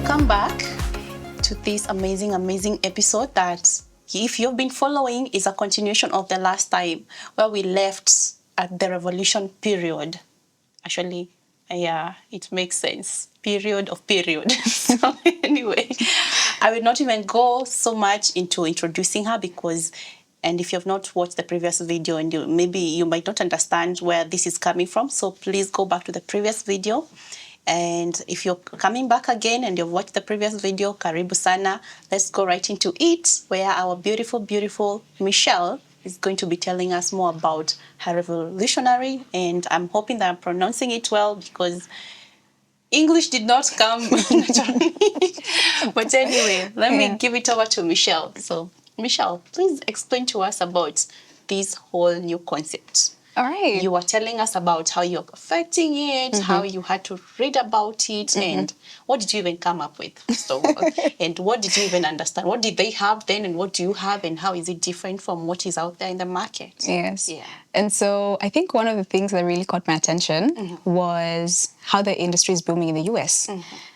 Welcome back to this amazing episode that, if you've been following, is a continuation of the last time where we left at the revolution period. Actually, yeah, it makes sense. Period. So anyway, I will not even go so much into introducing her and if you have not watched the previous video and maybe you might not understand where this is coming from, so please go back to the previous video. And if you're coming back again and you've watched the previous video, karibu sana. Let's go right into it, where our beautiful Michelle is going to be telling us more about her revolutionary, and I'm hoping that I'm pronouncing it well because English did not come naturally. But anyway, let me give it over to Michelle. So, Michelle, please explain to us about this whole new concept. All right. You were telling us about how you're perfecting it, how you had to read about it, and what did you even come up with, first of all? And what did you even understand? What did they have then, and what do you have, and how is it different from what is out there in the market? Yes. Yeah. And so I think one of the things that really caught my attention was how the industry is booming in the US.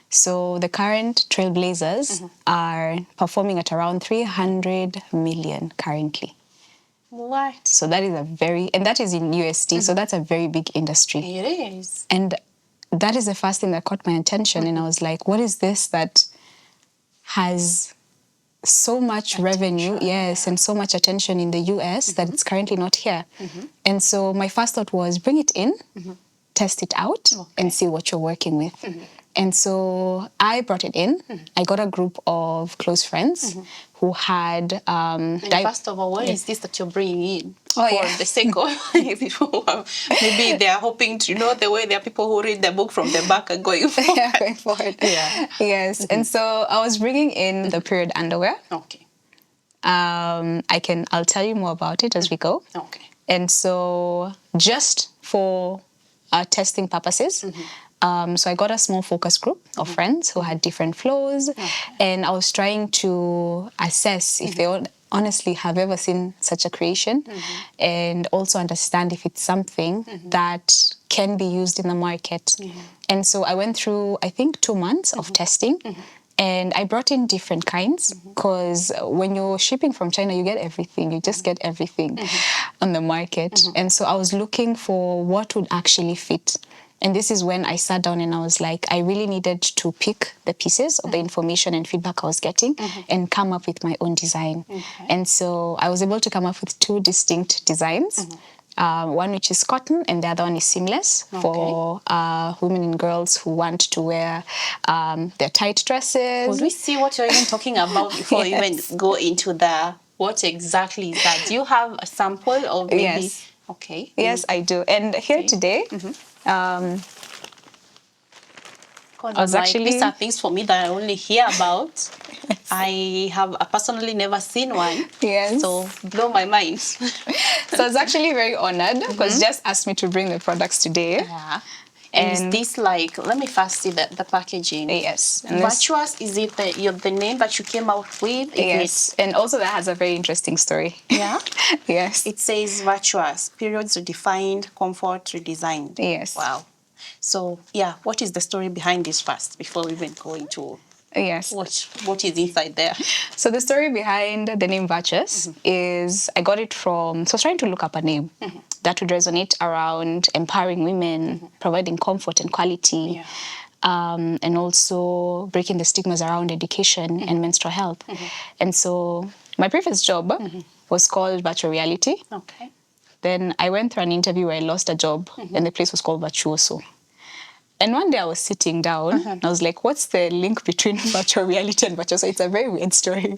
So the current trailblazers are performing at around 300 million currently. What? So that is and that is in USD, so that's a very big industry. It is. And that is the first thing that caught my attention, and I was like, what is this that has so much revenue, yes, and so much attention in the US that it's currently not here? And so my first thought was bring it in, test it out, and see what you're working with. And so I brought it in. I got a group of close friends who had... first of all, what is this that you're bringing in? Oh, for the sake of people who are, maybe they are hoping to, the way there are people who read the book from the back and going forward. Yeah, going forward. Yeah. Yes. And so I was bringing in the period underwear. Okay. I'll tell you more about it as we go. Okay. And so just for testing purposes, so I got a small focus group of friends who had different flows, and I was trying to assess if they honestly have ever seen such a creation, and also understand if it's something that can be used in the market. And so I went through, I think, 2 months of testing. And I brought in different kinds because when you're shipping from China, you get everything. You just get everything on the market. And so I was looking for what would actually fit. And this is when I sat down and I was like, I really needed to pick the pieces of the information and feedback I was getting and come up with my own design. And so I was able to come up with 2 distinct designs. One which is cotton and the other one is seamless for women and girls who want to wear their tight dresses. Could we see what you're even talking about before we even go into what exactly is that? Do you have a sample of maybe? Yes. Okay. Yes, I do. And here today, I was actually... These are things for me that I only hear about. I have personally never seen one. Yes. So blow my mind. So I was actually very honored because Jess asked me to bring the products today. Yeah. And is this let me first see the packaging. Yes. Virtuous, is it the name that you came out with? Yes. And also that has a very interesting story. Yeah? Yes. It says Virtuous, periods redefined, comfort redesigned. Yes. Wow. So, yeah, what is the story behind this first before we even go into what is inside there? So the story behind the name Virtuous is I got it from... So I was trying to look up a name that would resonate around empowering women, providing comfort and quality, and also breaking the stigmas around education and menstrual health. And so my previous job was called Virtual Reality. Okay. Then I went through an interview where I lost a job and the place was called Virtuoso. And one day I was sitting down and I was like, what's the link between virtual reality and virtuoso? It's a very weird story.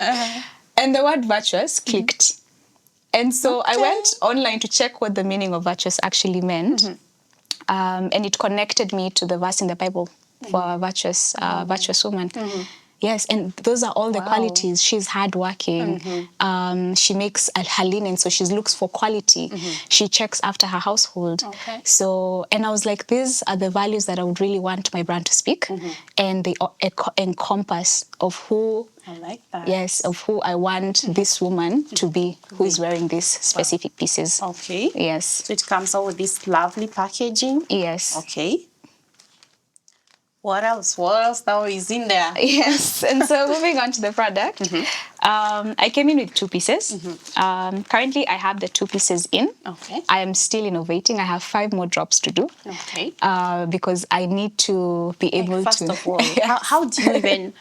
And the word virtuous clicked. And so I went online to check what the meaning of virtuous actually meant. And it connected me to the verse in the Bible for a virtuous woman. Yes, and those are all the qualities. She's hardworking. She makes her linen, so she looks for quality. She checks after her household. Okay. So, and I was like, these are the values that I would really want my brand to speak, and they encompass of who. I like that. Yes, of who I want this woman to be, who is wearing these specific pieces. Okay. Yes. So it comes out with this lovely packaging. Yes. Okay. What else? What else now is in there? Yes. And so moving on to the product, I came in with 2 pieces. Currently, I have the 2 pieces in. Okay. I am still innovating. I have 5 more drops to do. Okay. Because I need to be able First to. of all, Yes. how do you even?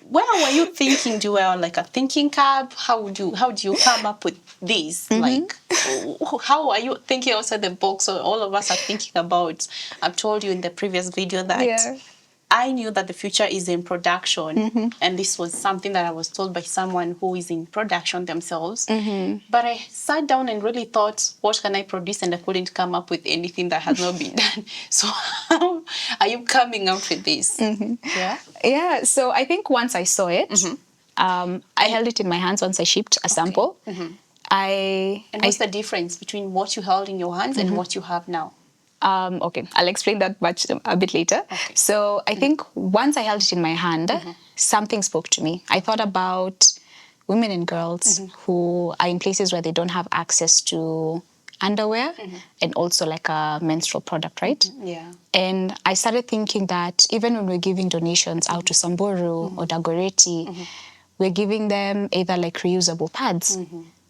Where were you thinking? Do you were on like a thinking cab? How do you come up with this? Like, how are you thinking outside the box? Or all of us are thinking about. I've told you in the previous video that Yeah. I knew that the future is in production, and this was something that I was told by someone who is in production themselves. But I sat down and really thought, what can I produce? And I couldn't come up with anything that has not been done. So how are you coming up with this? Yeah. Yeah. So I think once I saw it, I held it in my hands once I shipped a sample. And what's the difference between what you held in your hands and what you have now? Okay, I'll explain that much a bit later. Okay. So I think once I held it in my hand, something spoke to me. I thought about women and girls who are in places where they don't have access to underwear and also like a menstrual product, right? Yeah. And I started thinking that even when we're giving donations out to Samburu or Dagoretti, we're giving them either like reusable pads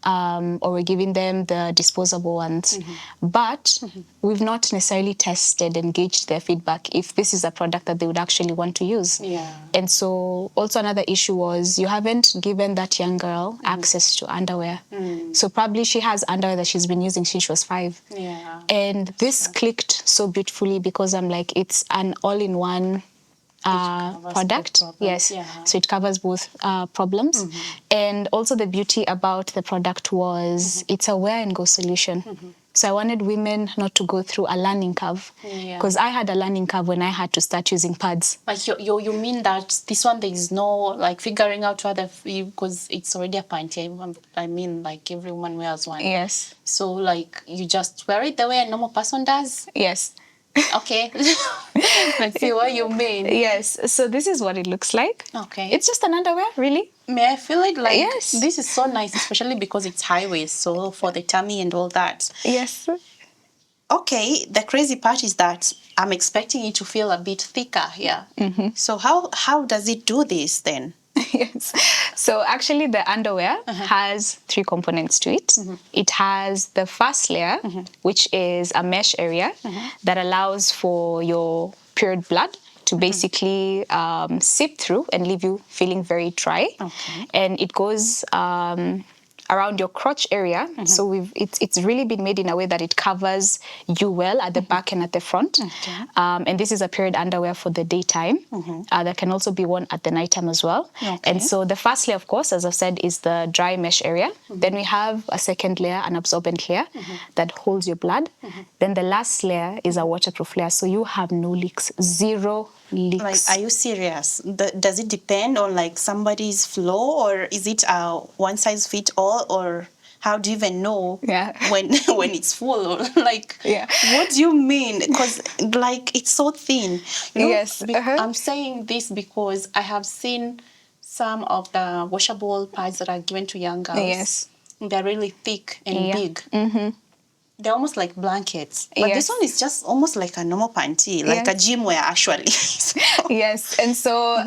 or we're giving them the disposable ones. But we've not necessarily tested and gauged their feedback if this is a product that they would actually want to use. Yeah. And so also another issue was you haven't given that young girl access to underwear. So probably she has underwear that she's been using since she was 5. Yeah. And this clicked so beautifully because I'm like, it's an all-in-one product. Yes. Yeah. So it covers both problems. And also the beauty about the product was it's a wear and go solution. So I wanted women not to go through a learning curve because I had a learning curve when I had to start using pads. Like you mean that this one there is no like figuring out whether because it's already a panty. I mean like every woman wears one. Yes. So like you just wear it the way a normal person does. Yes. Okay. Let's see what you mean. Yes. So this is what it looks like. Okay. It's just an underwear, really. May I feel it like Yes. this is so nice, especially because it's high waist, so for the tummy and all that. Yes. Okay, the crazy part is that I'm expecting it to feel a bit thicker here. So how does it do this then? Yes. So actually the underwear has 3 components to it. It has the first layer, which is a mesh area that allows for your period blood to basically seep through and leave you feeling very dry. Okay. And it goes around your crotch area. So it's really been made in a way that it covers you well at the back and at the front. Okay. And this is a period underwear for the daytime that can also be worn at the nighttime as well. Okay. And so the first layer, of course, as I've said, is the dry mesh area. Then we have a second layer, an absorbent layer that holds your blood. Then the last layer is a waterproof layer. So you have no leaks, 0 leaks. Like, are you serious? Does it depend on like somebody's flow, or is it a one size fit all, or how do you even know when it's full? Or like, what do you mean? Because like it's so thin. You know? Yes. I'm saying this because I have seen some of the washable pads that are given to young girls. Yes. They're really thick and big. They're almost like blankets. But this one is just almost like a normal panty, like a gym wear actually. Yes. And so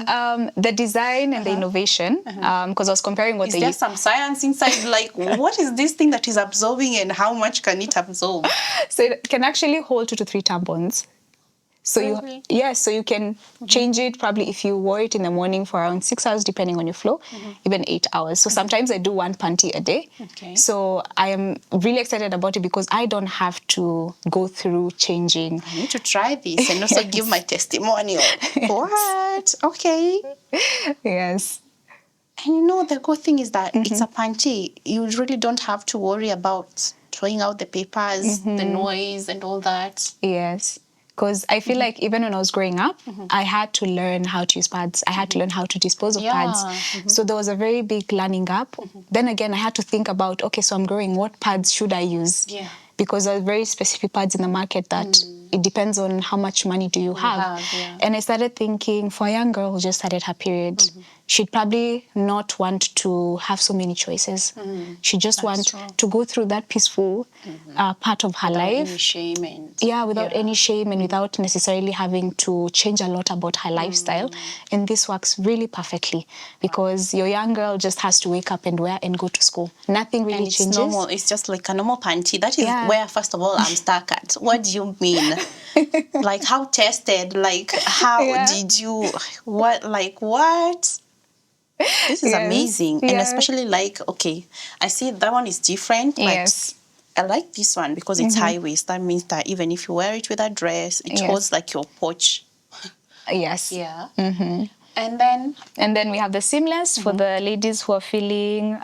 the design and the innovation, because I was comparing what is there some science inside? Like, what is this thing that is absorbing and how much can it absorb? So it can actually hold 2 to 3 tampons. So so you can change it probably if you wore it in the morning for around 6 hours, depending on your flow, even 8 hours. So sometimes I do 1 panty a day. Okay. So I am really excited about it because I don't have to go through changing. I need to try this and also give my testimonial. What? Okay. Yes. And you know, the good thing is that it's a panty. You really don't have to worry about throwing out the papers, the noise and all that. Yes. Because I feel like even when I was growing up, I had to learn how to use pads. I had to learn how to dispose of pads. So there was a very big learning gap. Then again, I had to think about, okay, so I'm growing, what pads should I use? Yeah. Because there are very specific pads in the market that it depends on how much money do you have. Yeah. And I started thinking, for a young girl who just started her period, she'd probably not want to have so many choices. She just want to go through that peaceful part of her without life. any shame and Without any shame and without necessarily having to change a lot about her lifestyle. And this works really perfectly because your young girl just has to wake up and wear and go to school. Nothing really and it's changes. normal. It's just like a normal panty. That is where, first of all, I'm stuck at. What do you mean? Like, how tested? Like, how did you? What? Like, what? This is amazing. And especially, like, okay, I see that one is different, but I like this one because it's high waist. That means that even if you wear it with a dress, it holds like your pouch. Yes. Yeah. And then we have the seamless for the ladies who are feeling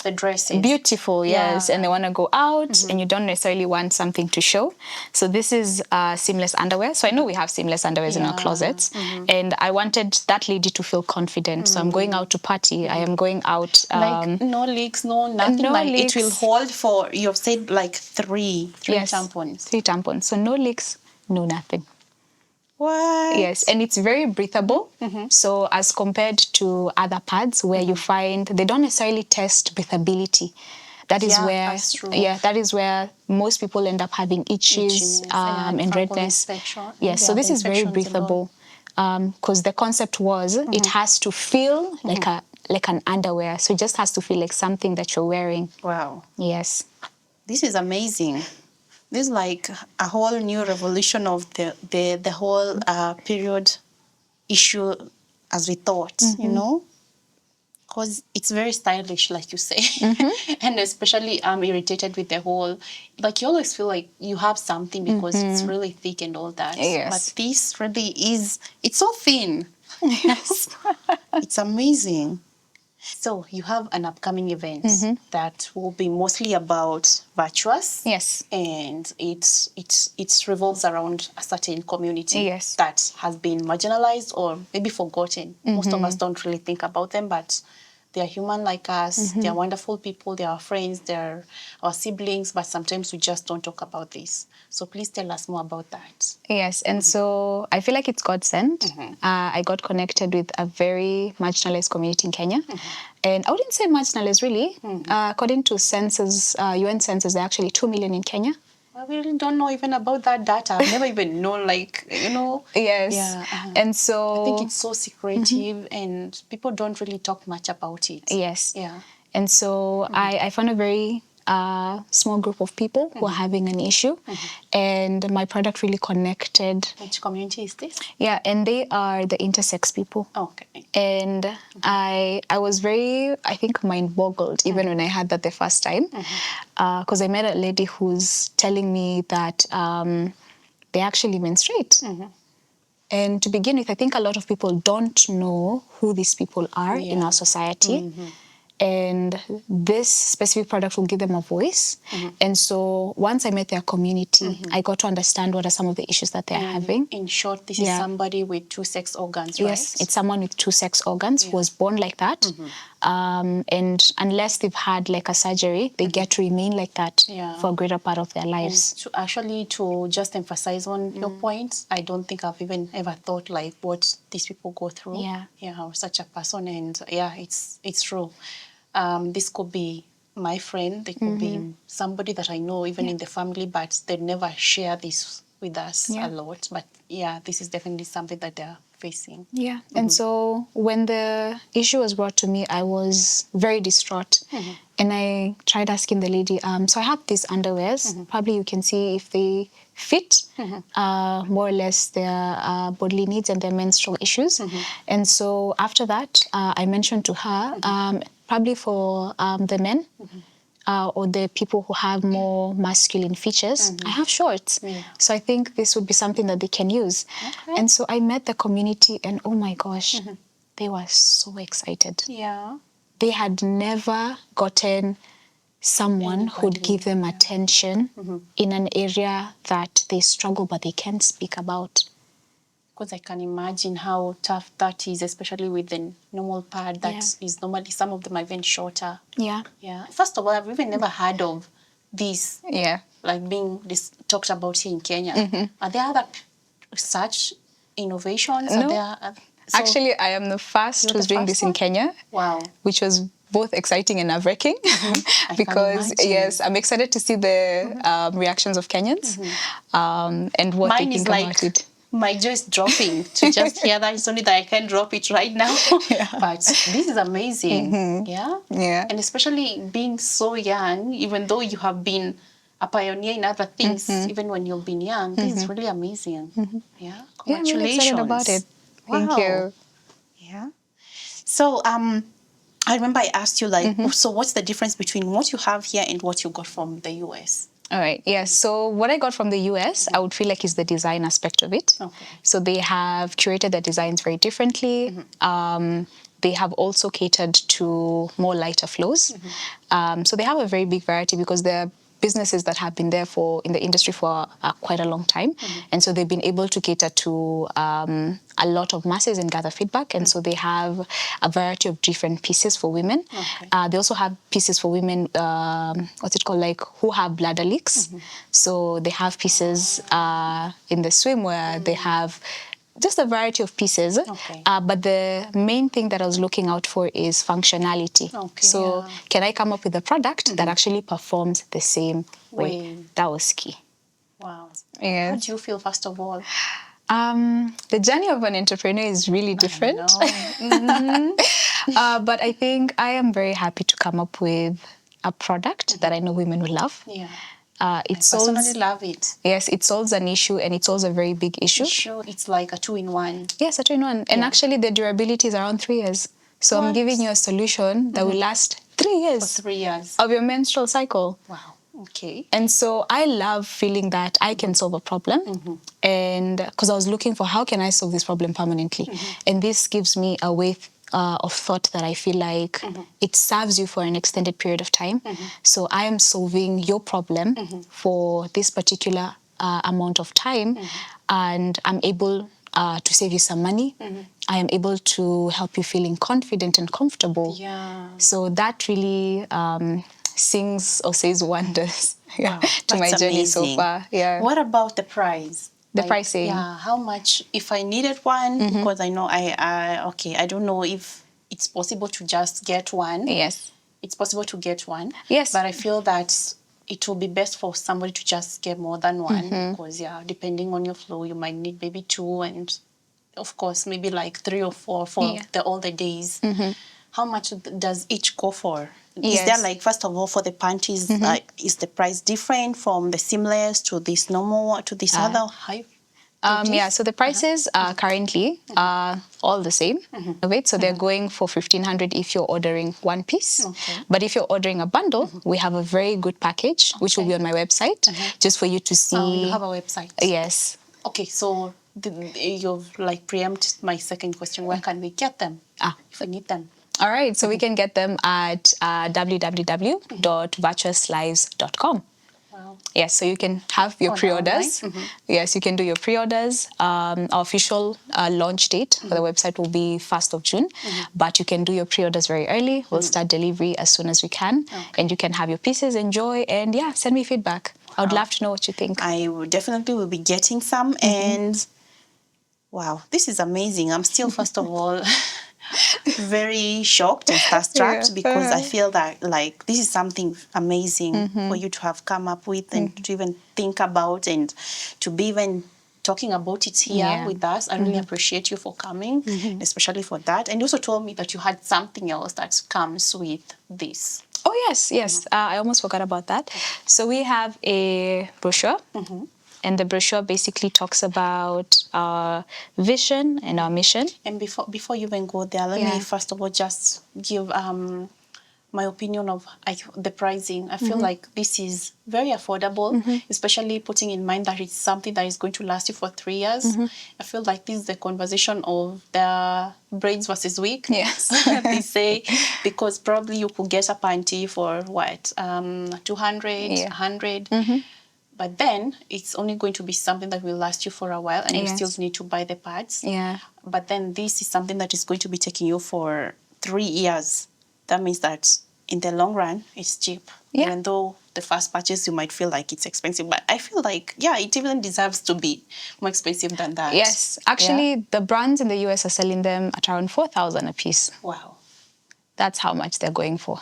the dresses. Beautiful, yes. And they want to go out and you don't necessarily want something to show. So this is seamless underwear. So I know we have seamless underwears in our closets. And I wanted that lady to feel confident. So I'm going out to party. I am going out. Like no leaks, no nothing. No like leaks. It will hold for, you've said like three tampons. 3 tampons. So no leaks, no nothing. What? Yes, and it's very breathable. So as compared to other pads where you find they don't necessarily test breathability. That is where that's true. That is where most people end up having itches and redness. Yes, so this is very breathable. Because the concept was it has to feel like an underwear. So it just has to feel like something that you're wearing. Wow. Yes. This is amazing. This is like a whole new revolution of the whole period issue as we thought, you know? Because it's very stylish, like you say. And especially I'm irritated with the whole, like you always feel like you have something because it's really thick and all that. Yes. But this really is, it's so thin. Yes. It's amazing. So you have an upcoming event that will be mostly about virtuous. Yes. And it revolves around a certain community that has been marginalized or maybe forgotten. Most of us don't really think about them, but they're human like us. They're wonderful people. They're our friends. They're our siblings. But sometimes we just don't talk about this. So please tell us more about that. Yes, and so I feel like it's God sent. I got connected with a very marginalized community in Kenya. And I wouldn't say marginalized really. According to census, UN census, there are actually 2 million in Kenya. I really don't know even about that data. I've never even known, like, you know. Yes. Yeah. And so I think it's so secretive and people don't really talk much about it. Yes. Yeah. And so I found a very small group of people who are having an issue. And my product really connected. Which community is this? Yeah, and they are the intersex people. Okay. And I was very, I think, mind-boggled even when I had that the first time. Because I met a lady who's telling me that they actually menstruate. And to begin with, I think a lot of people don't know who these people are in our society. And this specific product will give them a voice. And so once I met their community, I got to understand what are some of the issues that they're having. In short, this is somebody with two sex organs, right? Yes, it's someone with two sex organs who was born like that. And unless they've had like a surgery, they get to remain like that for a greater part of their lives. To just emphasize on your points, I don't think I've even ever thought like what these people go through. Yeah, I was such a person, and it's true. This could be my friend, they could be somebody that I know even in the family, but they never share this with us a lot. But this is definitely something that they're facing. Yeah, and so when the issue was brought to me, I was very distraught. And I tried asking the lady, so I have these underwears, probably you can see if they fit more or less their bodily needs and their menstrual issues. And so after that, I mentioned to her, probably for the men or the people who have more masculine features, I have shorts. So I think this would be something that they can use. And so I met the community and oh my gosh, they were so excited. Yeah. They had never gotten someone who'd give them attention in an area that they struggle but they can't speak about. Because I can imagine how tough that is, especially with the normal pad that is normally, some of them are even shorter. Yeah. First of all, I've even never heard of this, Yeah. like being talked about here in Kenya. Are there other such innovations? Are No. there, Actually, I am the first you're who's the doing first this in one? Kenya. Wow. Which was both exciting and nerve-wracking. I can Because, imagine. yes, I'm excited to see the reactions of Kenyans and what Mine they is think like, about it. my jaw is dropping to just hear that. It's only that I can't drop it right now. But this is amazing. Yeah? Yeah. And especially being so young, even though you have been a pioneer in other things, even when you've been young, this is really amazing. Yeah? Yeah, I'm really excited about it. Thank Wow. you. Yeah. So, I remember I asked you, like, so what's the difference between what you have here and what you got from the US? All right. Yeah. So what I got from the US, I would feel like is the design aspect of it. Okay. So they have curated their designs very differently. They have also catered to more lighter flows. So they have a very big variety because they're businesses that have been there in the industry for quite a long time, and so they've been able to cater to a lot of masses and gather feedback. And so they have a variety of different pieces for women. Okay. They also have pieces for women, what's it called, like who have bladder leaks. So they have pieces in the swimwear. They have just a variety of pieces. Okay. But the main thing that I was looking out for is functionality. Okay, So yeah. can I come up with a product that actually performs the same way? That was key. Wow. Yes. How do you feel, first of all? The journey of an entrepreneur is really different. But I think I am very happy to come up with a product that I know women will love. Yeah. It I personally solves, love it. yes, it solves an issue, and it solves a very big issue. Sure, it's like a two-in-one. Yes, a two-in-one. And Yeah. actually, the durability is around 3 years. So I'm What? giving you a solution that will last 3 For years 3 years. of your menstrual cycle. Wow. Okay. And so I love feeling that I can solve a problem. And because I was looking for how can I solve this problem permanently. And this gives me a way of thought that I feel like it serves you for an extended period of time. So I am solving your problem for this particular amount of time, and I'm able to save you some money. I am able to help you feeling confident and comfortable. Yeah. So that really sings or says wonders Wow, to my that's journey so amazing. far. Yeah. What about the price? The pricing. Yeah, how much, if I needed one, because I know I don't know if it's possible to just get one. Yes. It's possible to get one. Yes. But I feel that it will be best for somebody to just get more than one, because, yeah, depending on your flow, you might need maybe 2, and of course, maybe like 3 or 4 for all the days. How much does each go for? Is there, like, first of all, for the panties, is the price different from the seamless to this normal, to this other high? Yeah, so the prices currently are all the same. Right? So they're going for 1,500 if you're ordering one piece. Okay. But if you're ordering a bundle, we have a very good package, which will be on my website, just for you to see. Oh, you have a website? Yes. Okay, so you've, like, preempted my second question. Where can we get them if we need them? All right, so we can get them at www.virtuouslives.com. Wow. Yes, so you can have your pre-orders. Yes, you can do your pre-orders. Our official launch date for the website will be 1st of June, but you can do your pre-orders very early. We'll start delivery as soon as we can, and you can have your pieces, enjoy, and yeah, send me feedback. I would love to know what you think. I definitely will be getting some, and wow, this is amazing. I'm still, first of all, very shocked and starstruck because I feel that, like, this is something amazing for you to have come up with and to even think about, and to be even talking about it here with us. I really appreciate you for coming, especially for that. And you also told me that you had something else that comes with this. Oh, yes. I almost forgot about that. So we have a brochure. And the brochure basically talks about our vision and our mission. And before you even go there, let me first of all just give my opinion of the pricing. I feel like this is very affordable, especially putting in mind that it's something that is going to last you for 3 years. I feel like this is the conversation of the braids versus wig. Yes. They say, because probably you could get a panty for what, 200, 100. But then it's only going to be something that will last you for a while, and you still need to buy the pads. Yeah. But then this is something that is going to be taking you for 3 years. That means that in the long run, it's cheap. Yeah. Even though the first purchase you might feel like it's expensive, but I feel like, yeah, it even deserves to be more expensive than that. Yes, actually, the brands in the US are selling them at around 4,000 a piece. Wow. That's how much they're going for.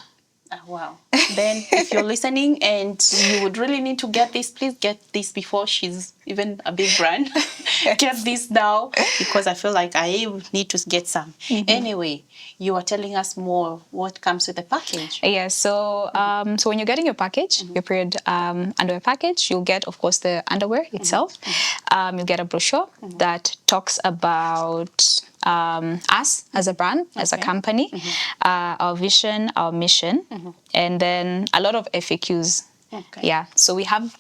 Wow. Then if you're listening and you would really need to get this, please get this before she's even a big brand. Get this now, because I feel like I need to get some. Anyway, you are telling us more what comes with the package. Yes, so so when you're getting your package, your period underwear package, you'll get, of course, the underwear itself. You'll get a brochure that talks about us as a brand, as a company, our vision, our mission, and then a lot of FAQs. Okay. Yeah, so we have,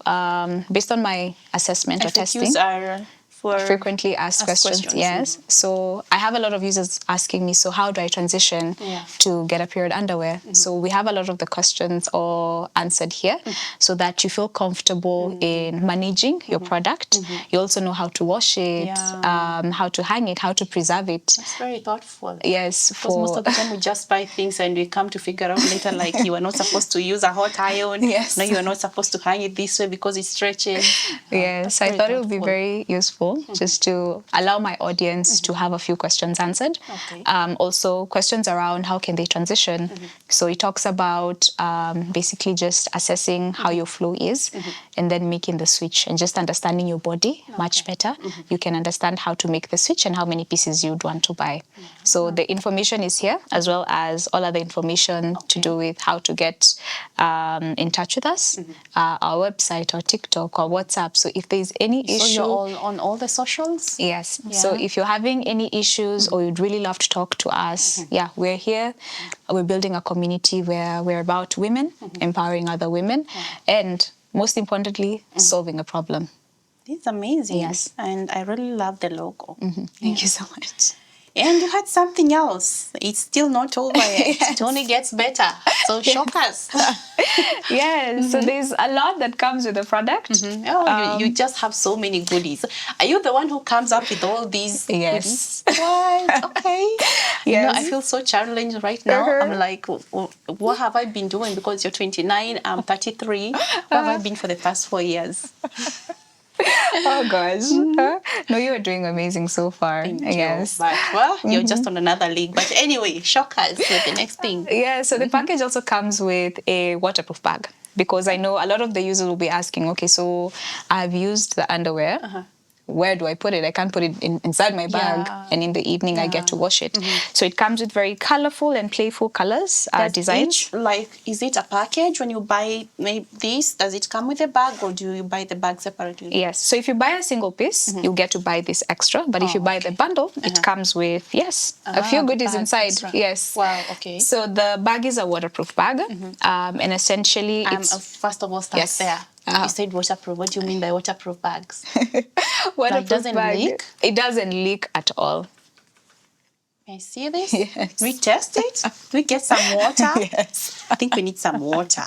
based on my assessment or testing, FAQs are for frequently asked questions. Yes. So I have a lot of users asking me, so how do I transition to get a period underwear? So we have a lot of the questions all answered here so that you feel comfortable in managing your product. You also know how to wash it, how to hang it, how to preserve it. That's very thoughtful. Yes. Because most of the time we just buy things and we come to figure out later, like, you are not supposed to use a hot iron. Yes. No, you are not supposed to hang it this way because it stretches. Yes, I thought it would be very useful just to allow my audience to have a few questions answered. Okay. Also, questions around how can they transition. So it talks about basically just assessing how your flow is and then making the switch and just understanding your body much better. You can understand how to make the switch and how many pieces you'd want to buy. So the information is here, as well as all other information to do with how to get in touch with us, our website, our TikTok, our WhatsApp. So if there's any issue... So you're all on all the socials? Yes. So if you're having any issues or you'd really love to talk to us, we're here. We're building a community where we're about women, empowering other women, and most importantly, solving a problem. It's amazing. Yes. And I really love the logo. Thank you so much. And you had something else. It's still not over yet. It only gets better. So shock us. Yes. So there's a lot that comes with the product. Oh, you just have so many goodies. Are you the one who comes up with all these Yes. goodies? What? Okay. Yes. You know, I feel so challenged right now. I'm like, what have I been doing? Because you're 29, I'm 33. What have I been for the past 4 years? Oh gosh. No, you are doing amazing so far. Thank you. Yes. But, well, you're just on another league. But anyway, shock us with the next thing. Yeah, so the package also comes with a waterproof bag, because I know a lot of the users will be asking, okay, so I've used the underwear. Where do I put it? I can't put it inside my bag, and in the evening I get to wash it. So it comes with very colorful and playful colors, designs. Is it a package when you buy this? Does it come with a bag, or do you buy the bag separately? Yes. So if you buy a single piece, you get to buy this extra. But if you buy the bundle, it comes with, a few goodies inside. Extra. Yes. Wow, okay. So the bag is a waterproof bag. And essentially it's... First of all, start there. You said waterproof. What do you mean by waterproof bags? Waterproof it doesn't leak? It doesn't leak at all. Can I see this? Yes. We test it? We get some water? Yes. I think we need some water.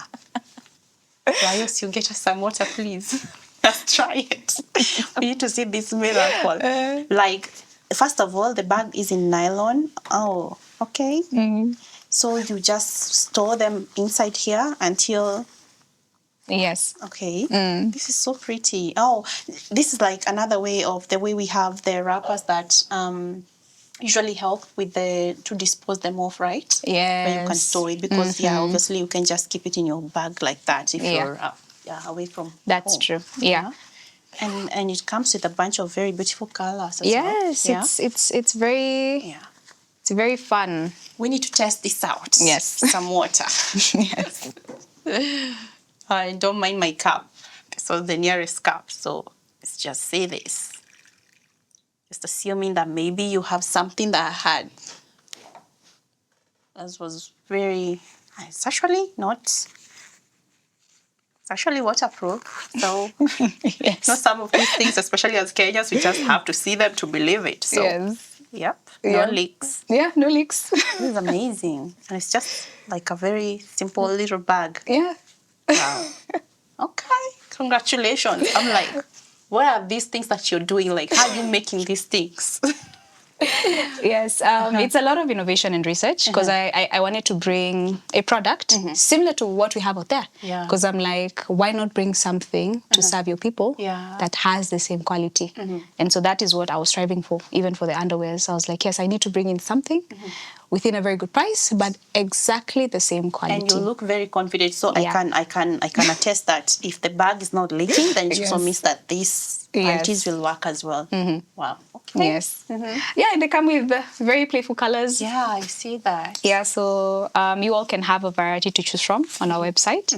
Rios, you get us some water, please. Let's try it. We need to see this miracle. First of all, the bag is in nylon. Oh, okay. So you just store them inside here until... Yes. Okay. This is so pretty. Oh, this is like another way of the way we have the wrappers that usually help with to dispose them off, right? Yes. Where you can store it, because obviously you can just keep it in your bag like that if you're away from That's home. true. Yeah. And it comes with a bunch of very beautiful colors as yes, well. It's very it's very fun. We need to test this out. Yes. Some water. Yes. I don't mind my cup. This was the nearest cup, so let's just say this. Just assuming that maybe you have something that I had. This was it's actually not... It's actually waterproof. So, some of these things, especially as Kenyans, we just have to see them to believe it. So, no leaks. Yeah, no leaks. This is amazing. And it's just like a very simple little bag. Yeah. Wow. Okay. Congratulations. I'm like, what are these things that you're doing? Like, how are you making these things? Yes, it's a lot of innovation and research because I wanted to bring a product similar to what we have out there. Yeah. Because I'm like, why not bring something to serve your people Yeah. that has the same quality? And so that is what I was striving for, even for the underwears. I was like, yes, I need to bring in something within a very good price, but exactly the same quality. And you look very confident. So Yeah. I can attest that if the bag is not leaking, then it also Yes. means that these panties will work as well. Wow. Okay. Yes. Yeah, and they come with very playful colors. Yeah, I see that. Yeah, so you all can have a variety to choose from on our website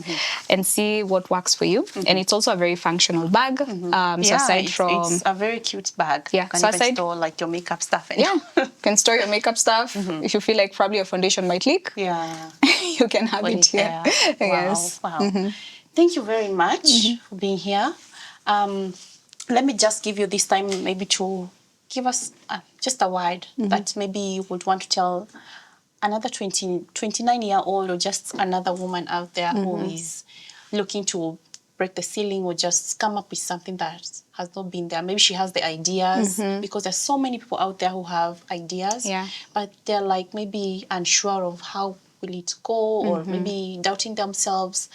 and see what works for you. And it's also a very functional bag. So aside from... it's a very cute bag. Yeah, You can so even store like your makeup stuff. And yeah, you can store your makeup stuff. If you feel like probably your foundation might leak, yeah. you can have Put it here. there. Yes. Wow. Thank you very much for being here. Let me just give you this time maybe to give us just a word that maybe you would want to tell another 29-year-old or just another woman out there who is looking to break the ceiling or just come up with something that has not been there. Maybe she has the ideas because there's so many people out there who have ideas, but they're like maybe unsure of how will it go or maybe doubting themselves.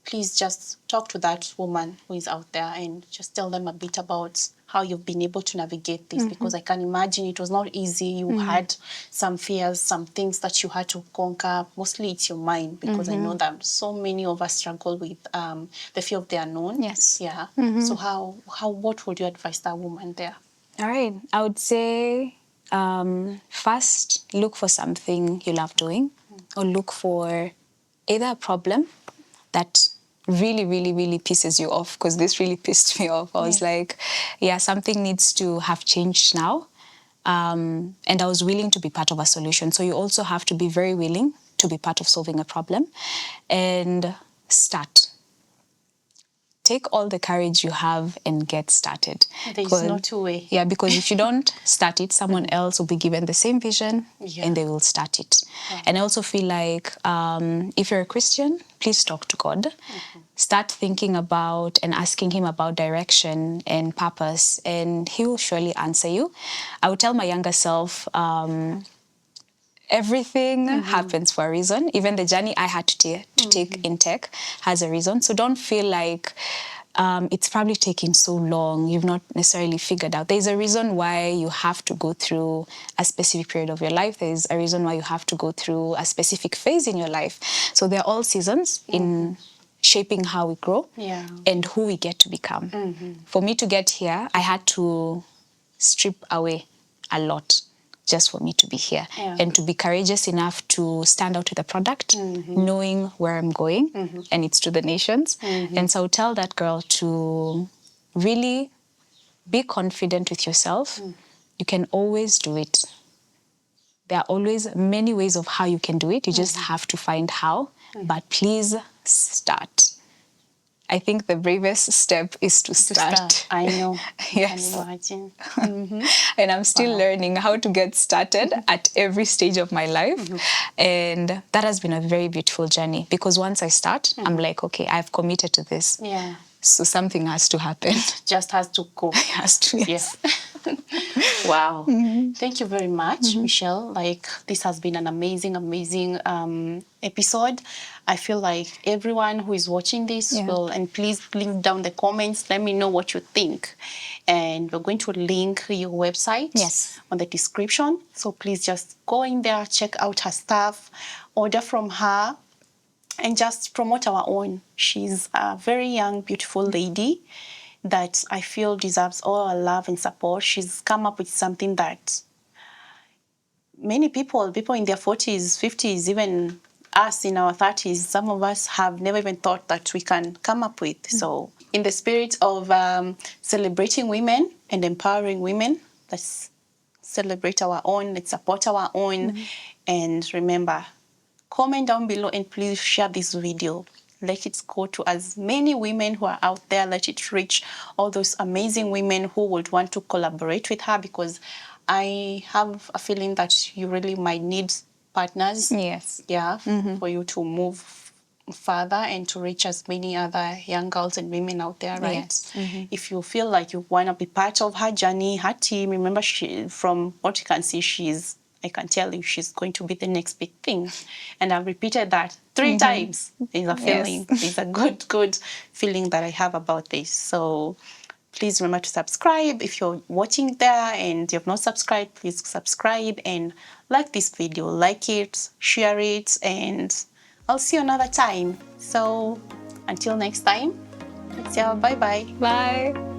Please just talk to that woman who is out there and just tell them a bit about how you've been able to navigate this because I can imagine it was not easy. You had some fears, some things that you had to conquer. Mostly it's your mind because I know that so many of us struggle with the fear of the unknown. Yes. Yeah. So what would you advise that woman there? All right. I would say first look for something you love doing or look for either a problem that really, really, really pisses you off because this really pissed me off. I was like, yeah, something needs to have changed now. And I was willing to be part of a solution. So you also have to be very willing to be part of solving a problem and start. Take all the courage you have and get started. There's no two way. Yeah, because if you don't start it, someone else will be given the same vision and they will start it. And I also feel like if you're a Christian, please talk to God. Start thinking about and asking him about direction and purpose, and he will surely answer you. I would tell my younger self, everything happens for a reason. Even the journey I had to take in tech has a reason. So don't feel like it's probably taking so long. You've not necessarily figured out. There's a reason why you have to go through a specific period of your life. There's a reason why you have to go through a specific phase in your life. So they're all seasons in shaping how we grow and who we get to become. For me to get here, I had to strip away a lot just for me to be here and to be courageous enough to stand out with a product, knowing where I'm going, and it's to the nations. And so I would tell that girl to really be confident with yourself. You can always do it. There are always many ways of how you can do it. You just have to find how, but please start. I think the bravest step is to start. I know. Yes. I can imagine. And I'm still learning how to get started at every stage of my life. And that has been a very beautiful journey because once I start, I'm like, okay, I've committed to this. Yeah. So something has to happen. Just has to go. It has to, yes. Wow. Thank you very much, Michelle. Like, this has been an amazing, amazing episode. I feel like everyone who is watching this will, and please leave down the comments. Let me know what you think. And we're going to link your website on the description. So please just go in there, check out her stuff, order from her, and just promote our own. She's a very young, beautiful lady that I feel deserves all our love and support. She's come up with something that many people in their 40s, 50s, even us in our 30s, some of us have never even thought that we can come up with. So in the spirit of celebrating women and empowering women, let's celebrate our own, let's support our own. And remember, comment down below and please share this video. Let it go to as many women who are out there. Let it reach all those amazing women who would want to collaborate with her, because I have a feeling that you really might need partners. Yes. Yeah, for you to move further and to reach as many other young girls and women out there, right? Yes. If you feel like you want to be part of her journey, her team, remember, from what you can see, I can tell you she's going to be the next big thing. And I've repeated that 3 times. There's a feeling, there's a good feeling that I have about this. So please remember to subscribe. If you're watching there and you have not subscribed, please subscribe and like this video, like it, share it, and I'll see you another time. So until next time, let's say bye-bye. Bye.